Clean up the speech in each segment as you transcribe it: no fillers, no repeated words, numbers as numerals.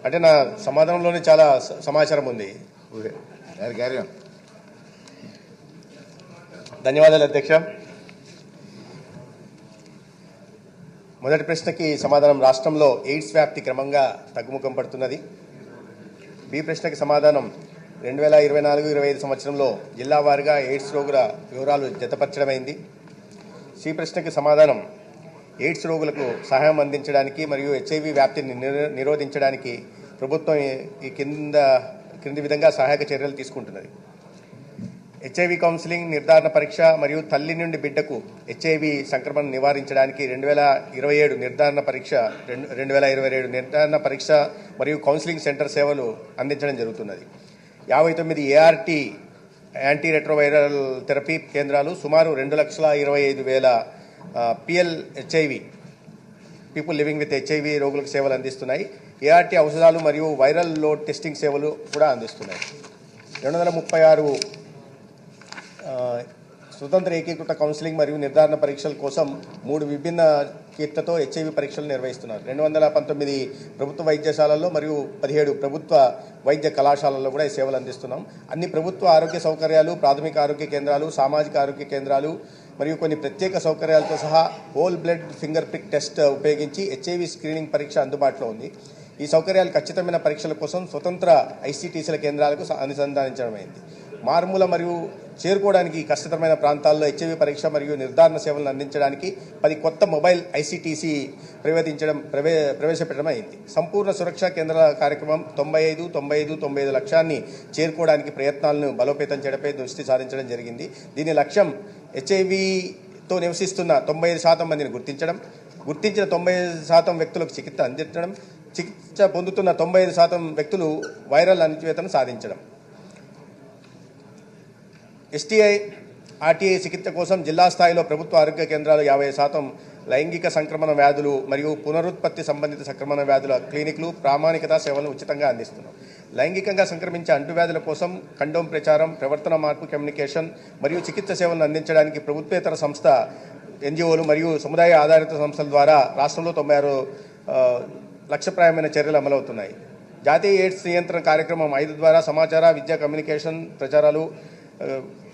అంటే నా సమాధానంలోనే చాలా సమాచారం ఉంది. ధన్యవాదాలు అధ్యక్ష. మొదటి ప్రశ్నకి సమాధానం, రాష్ట్రంలో ఎయిడ్స్ వ్యాప్తి క్రమంగా తగ్గుముఖం పడుతున్నది. బి ప్రశ్నకి సమాధానం, 2024-25 సంవత్సరంలో జిల్లా వారీగా ఎయిడ్స్ రోగుల వివరాలు జతపరచడమైంది. సి ప్రశ్నకి సమాధానం, ఎయిడ్స్ రోగులకు సహాయం అందించడానికి మరియు హెచ్ఐవి వ్యాప్తిని నిరోధించడానికి ప్రభుత్వం ఈ క్రింది విధంగా సహాయక చర్యలు తీసుకుంటున్నది. హెచ్ఐవి కౌన్సిలింగ్, నిర్ధారణ పరీక్ష మరియు తల్లి నుండి బిడ్డకు హెచ్ఐవి సంక్రమణ నివారించడానికి 2027 నిర్ధారణ పరీక్ష 2027 నిర్ధారణ పరీక్ష మరియు కౌన్సిలింగ్ సెంటర్ సేవలు అందించడం జరుగుతున్నది. 59 ఏఆర్టీ యాంటీ రెట్రోవైరల్ థెరపీ కేంద్రాలు సుమారు 2,25,000 పిఎల్హెచ్ఐవి పీపుల్ లివింగ్ విత్ హెచ్ఐవి రోగులకు సేవలు అందిస్తున్నాయి. ఏఆర్టీ ఔషధాలు మరియు వైరల్ లోడ్ టెస్టింగ్ సేవలు కూడా అందిస్తున్నాయి. 236 స్వతంత్ర ఏకీకృత కౌన్సిలింగ్ మరియు నిర్ధారణ పరీక్షల కోసం 3 విభిన్న కిట్లతో హెచ్ఐవి పరీక్షలు నిర్వహిస్తున్నారు. 219 ప్రభుత్వ వైద్యశాలల్లో మరియు 17 ప్రభుత్వ వైద్య కళాశాలల్లో కూడా ఈ సేవలు అందిస్తున్నాం. అన్ని ప్రభుత్వ ఆరోగ్య సౌకర్యాలు, ప్రాథమిక ఆరోగ్య కేంద్రాలు, సామాజిక ఆరోగ్య కేంద్రాలు మరియు కొన్ని ప్రత్యేక సౌకర్యాలతో సహా whole blood finger prick test ఉపయోగించి హెచ్ఐవి స్క్రీనింగ్ పరీక్ష అందుబాటులో ఉంది. ఈ సౌకర్యాలు ఖచ్చితమైన పరీక్షల కోసం స్వతంత్ర ఐసీటీసీల కేంద్రాలకు అనుసంధానించడమైంది. మారుమూల మరియు చేరుకోవడానికి కష్టతరమైన ప్రాంతాల్లో హెచ్ఐవి పరీక్ష మరియు నిర్ధారణ సేవలను అందించడానికి 10 కొత్త మొబైల్ ఐసీటీసీ ప్రవేశపెట్టడం అయింది. సంపూర్ణ సురక్షా కేంద్రాల కార్యక్రమం 95 లక్ష్యాన్ని చేరుకోవడానికి ప్రయత్నాలను బలోపేతం చేయడంపై దృష్టి సారించడం జరిగింది. దీని లక్ష్యం హెచ్ఐవితో నివసిస్తున్న 95% మందిని గుర్తించిన 95% వ్యక్తులకు చికిత్స అందించడం, చికిత్స పొందుతున్న 95% వ్యక్తులు వైరల్ అణచివేతను సాధించడం. ఎస్టీఐ, ఆర్టీఐ చికిత్స కోసం జిల్లా స్థాయిలో ప్రభుత్వ ఆరోగ్య కేంద్రాలు 50%, లైంగిక సంక్రమణ వ్యాధులు మరియు పునరుత్పత్తి సంబంధిత సంక్రమణ వ్యాధుల క్లినిక్లు ప్రామాణికత సేవలను ఉచితంగా అందిస్తున్నాం. లైంగికంగా సంక్రమించే అంటువ్యాధుల కోసం కండోమ్ ప్రచారం, ప్రవర్తన మార్పు కమ్యూనికేషన్ మరియు చికిత్స సేవలను అందించడానికి ప్రభుత్వేతర సంస్థ, ఎన్జిఓలు మరియు సముదాయ ఆధారిత సంస్థల ద్వారా రాష్ట్రంలో 96 లక్ష్యప్రాయమైన చర్యలు అమలవుతున్నాయి. జాతీయ ఎయిడ్స్ నియంత్రణ కార్యక్రమం 5 ద్వారా సమాచార, విద్య, కమ్యూనికేషన్ ప్రచారాలు,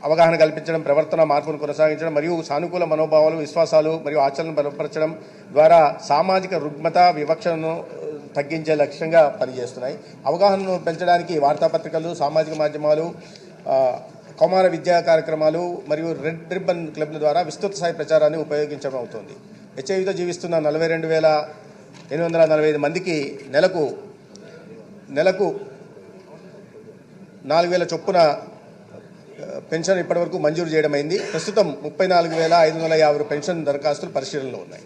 అవగాహన కల్పించడం, ప్రవర్తన మార్పును కొనసాగించడం మరియు సానుకూల మనోభావాలు, విశ్వాసాలు మరియు ఆచరణను బలపరచడం ద్వారా సామాజిక రుగ్మత, వివక్షను తగ్గించే లక్ష్యంగా పనిచేస్తున్నాయి. అవగాహనను పెంచడానికి వార్తాపత్రికలు, సామాజిక మాధ్యమాలు, కౌమార విద్యా కార్యక్రమాలు మరియు రెడ్ రిబ్బన్ క్లబ్ల ద్వారా విస్తృత స్థాయి ప్రచారాన్ని ఉపయోగించడం అవుతుంది. హెచ్ఐవితో జీవిస్తున్న 42,845 మందికి నెలకు 4,000 చొప్పున పెన్షన్ ఇప్పటివరకు మంజూరు చేయడమైంది. ప్రస్తుతం 34,550 పెన్షన్ దరఖాస్తులు పరిశీలనలో ఉన్నాయి.